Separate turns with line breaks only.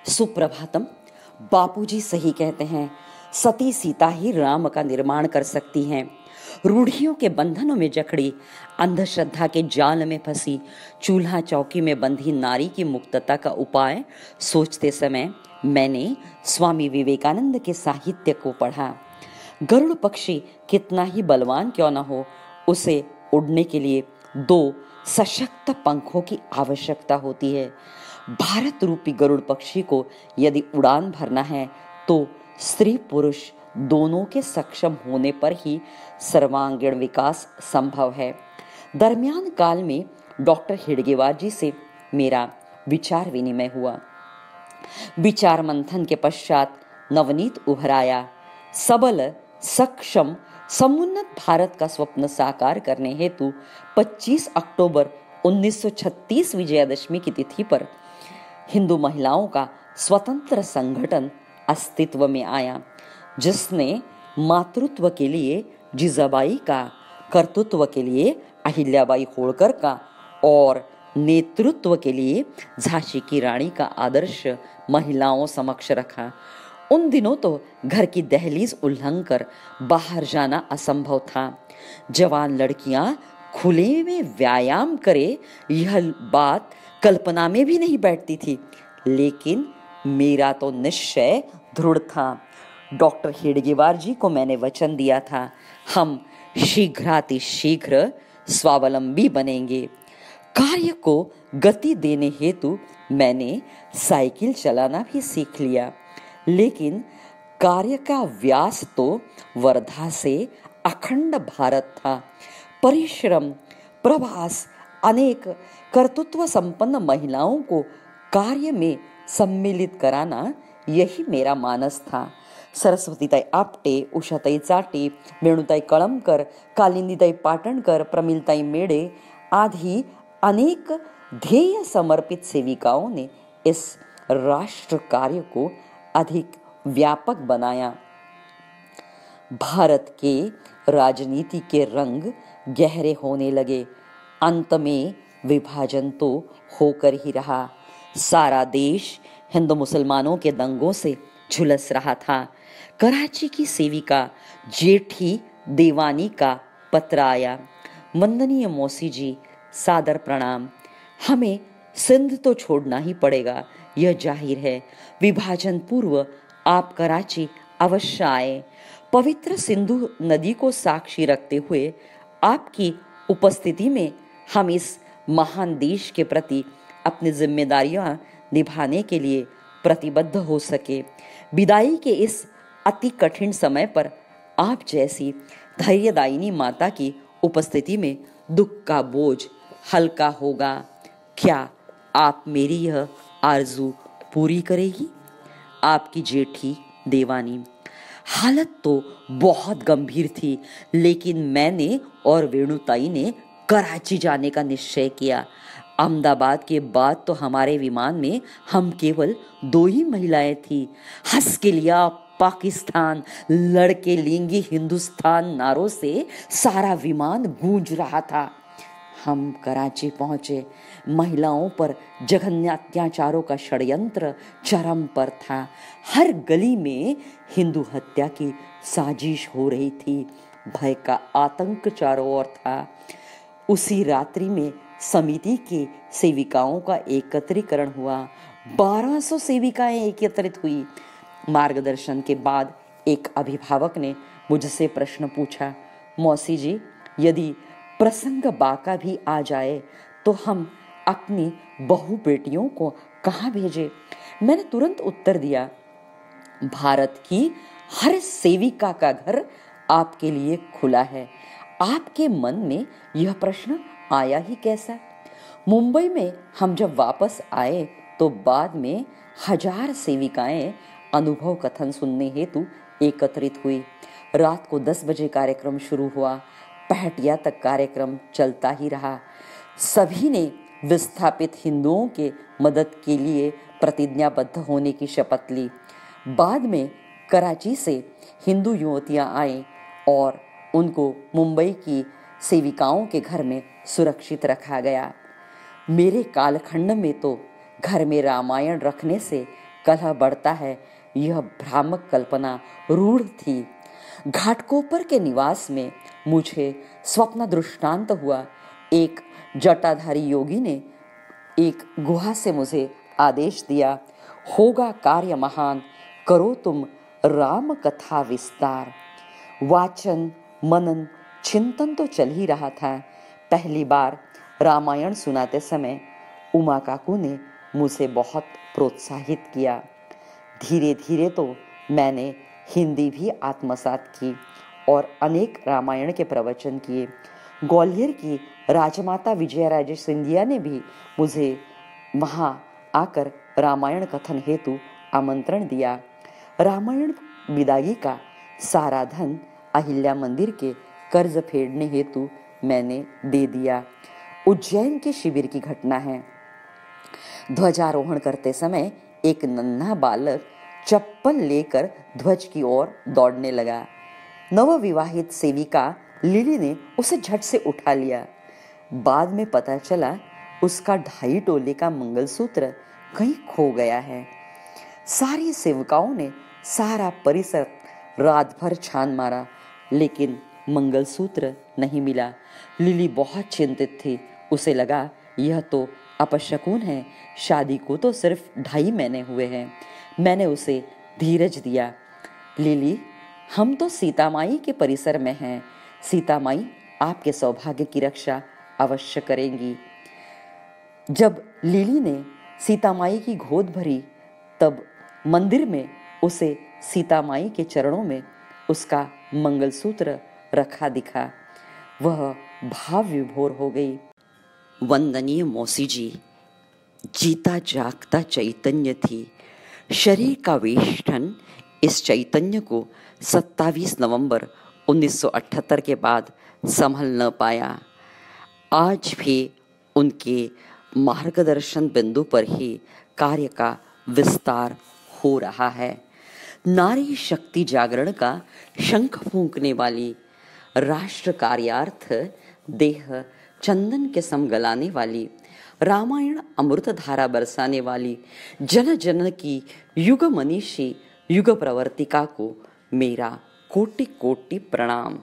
सुप्रभातम। बापूजी सही कहते हैं, सती सीता ही राम का निर्माण कर सकती हैं। रूढ़ियों के बंधनों में जकड़ी, अंधश्रद्धा के जाल में फंसी, चूल्हा चौकी में बंधी नारी की मुक्तता का उपाय सोचते समय मैंने स्वामी विवेकानंद के साहित्य को पढ़ा। गरुड़ पक्षी कितना ही बलवान क्यों न हो, उसे उड़ने के लिए दो सशक्त पंखों की आवश्यकता होती है। भारत रूपी गरुड़ पक्षी को यदि उड़ान भरना है तो स्त्री पुरुष दोनों के सक्षम होने पर ही सर्वांगीण विकास संभव है। दरमियान काल में डॉक्टर हेडगेवार जी से मेरा विचार विनिमय हुआ। विचार मंथन के पश्चात नवनीत उभराया। सबल सक्षम समुन्नत भारत का स्वप्न साकार करने हेतु 25 अक्टूबर 1936 विजयादशमी की तिथि पर हिंदू महिलाओं का स्वतंत्र संगठन अस्तित्व में आया, जिसने मातृत्व के लिए जिजाबाई का, कर्तृत्व के लिए अहिल्याबाई होळकर का और नेतृत्व के लिए झांसी की रानी का आदर्श महिलाओं समक्ष रखा। उन दिनों तो घर की दहलीज उल्लंघन कर बाहर जाना असंभव था। जवान लड़कियां खुले में व्यायाम करे, यह बात कल्पना में भी नहीं बैठती थी, लेकिन मेरा तो निश्चय दृढ़ था। डॉक्टर हेडगेवार जी को मैंने वचन दिया था, हम शीघ्रातिशीघ्र स्वावलंबी बनेंगे। कार्य को गति देने हेतु मैंने साइकिल चलाना भी सीख लिया, लेकिन कार्य का व्यास तो वर्धा से अखंड भारत था। परिश्रम, प्रवास, अनेक कर्तृत्व संपन्न महिलाओं को कार्य में सम्मिलित कराना, यही मेरा मानस था। सरस्वतीताई आपटे, उषाताई चाटे, वेणुताई कळमकर, कालिंदीताई पाटणकर, प्रमिलताई मेड़े आदि अनेक ध्येय समर्पित सेविकाओं ने इस राष्ट्र कार्य को अधिक व्यापक बनाया। भारत के राजनीति के रंग गहरे होने लगे। अंत में विभाजन तो होकर ही रहा। सारा देश हिंदू मुसलमानों के दंगों से झुलस रहा था। कराची की सेविका जेठी देवानी का पत्र आया। वंदनीय मौसी जी, सादर प्रणाम। हमें सिंध तो छोड़ना ही पड़ेगा, यह जाहिर है। विभाजन पूर्व आप कराची अवश्य आए। पवित्र सिंधु नदी को साक्षी रखते हुए आपकी उपस्थिति में हम इस महान देश के प्रति अपनी जिम्मेदारियां निभाने के लिए प्रतिबद्ध हो सके। विदाई के इस अति कठिन समय पर आप जैसी धैर्यदायिनी माता की उपस्थिति में दुख का बोझ हल्का होगा। क्या आप मेरी यह आरजू पूरी करेगी? आपकी जेठी देवानी। हालत तो बहुत गंभीर थी, लेकिन मैंने और वेणुताई ने कराची जाने का निश्चय किया। अहमदाबाद के बाद तो हमारे विमान में हम केवल 2 ही महिलाएं थी। हंस के लिया पाकिस्तान, लड़के लेंगे हिंदुस्तान नारों से सारा विमान गूंज रहा था। हम कराची पहुंचे। महिलाओं पर जघन्य अत्याचारों का षड्यंत्र चरम पर था। हर गली में हिंदू हत्या की साजिश हो रही थी। भय का आतंक चारों ओर था। उसी रात्रि में समिति के सेविकाओं का एकत्रीकरण हुआ। 1200 सेविकाएं एकत्रित हुई। मार्गदर्शन के बाद एक अभिभावक ने मुझसे प्रश्न पूछा, मौसी जी, यदि प्रसंग बाका भी आ जाए तो हम अपनी बहू बेटियों को कहाँ भेजें? मैंने तुरंत उत्तर दिया, भारत की हर सेविका का घर आपके लिए खुला है। आपके मन में यह प्रश्न आया ही कैसा? मुंबई में हम जब वापस आए तो बाद में 1000 सेविकाएं अनुभव कथन सुनने हेतु एकत्रित हुई। रात को 10 बजे कार्यक्रम शुरू हुआ। पहटिया तक कार्यक्रम चलता ही रहा। सभी ने विस्थापित हिंदुओं के मदद के लिए प्रतिज्ञाबद्ध होने की शपथ ली। बाद में कराची से हिंदू युवतियां आए और उनको मुंबई की सेविकाओं के घर में सुरक्षित रखा गया। मेरे कालखंड में तो घर में रामायण रखने से कलह बढ़ता है, यह भ्रामक कल्पना रूढ़ थी। घाटकोपर के निवास में मुझे स्वप्न दृष्टांत हुआ। एक जटाधारी योगी ने एक गुहा से मुझे आदेश दिया, होगा कार्य महान, करो तुम राम कथा विस्तार। वाचन, मनन, चिंतन तो चल ही रहा था। पहली बार रामायण सुनाते समय उमा काकू ने मुझे बहुत प्रोत्साहित किया। धीरे धीरे तो मैंने हिंदी भी आत्मसात की और अनेक रामायण के प्रवचन किए। ग्वालियर की राजमाता विजयाराजे सिंधिया ने भी मुझे वहाँ आकर रामायण कथन हेतु आमंत्रण दिया। रामायण विदाई का सारा धन अहिल्या मंदिर के कर्ज फेरने हेतु मैंने दे दिया। उज्जैन के शिविर की घटना है। ध्वजारोहण करते समय एक नन्हा बालक चप्पल लेकर ध्वज की ओर दौड़ने लगा। नवविवाहित सेविका लिली ने उसे झट से उठा लिया। बाद में पता चला उसका 2.5 तोले का मंगलसूत्र कहीं खो गया है। सारी सेविकाओं ने सारा परिसर रात भर छान मारा, लेकिन मंगलसूत्र नहीं मिला। लिली बहुत चिंतित थी। उसे लगा यह तो अपशकुन है, शादी को तो सिर्फ 2.5 महीने हुए हैं। मैंने उसे धीरज दिया, लिली, हम तो सीता माई के परिसर में हैं। सीता माई आपके सौभाग्य की रक्षा अवश्य करेंगी। जब लिली ने सीता माई की गोद भरी, तब मंदिर में उसे सीता माई के चरणों में उसका मंगलसूत्र रखा दिखा। वह भाव विभोर हो गई। वंदनीय मौसी जी, जीता जागता चैतन्य थी। शरीर का वेष्टन इस चैतन्य को 27 नवंबर 1978 के बाद संभल न पाया। आज भी उनके मार्गदर्शन बिंदु पर ही कार्य का विस्तार हो रहा है। नारी शक्ति जागरण का शंख फूंकने वाली, राष्ट्र कार्यार्थ देह चंदन के सम गलाने वाली, रामायण अमृत धारा बरसाने वाली, जन जन की युग मनीषी युग प्रवर्तिका को मेरा कोटि कोटि प्रणाम।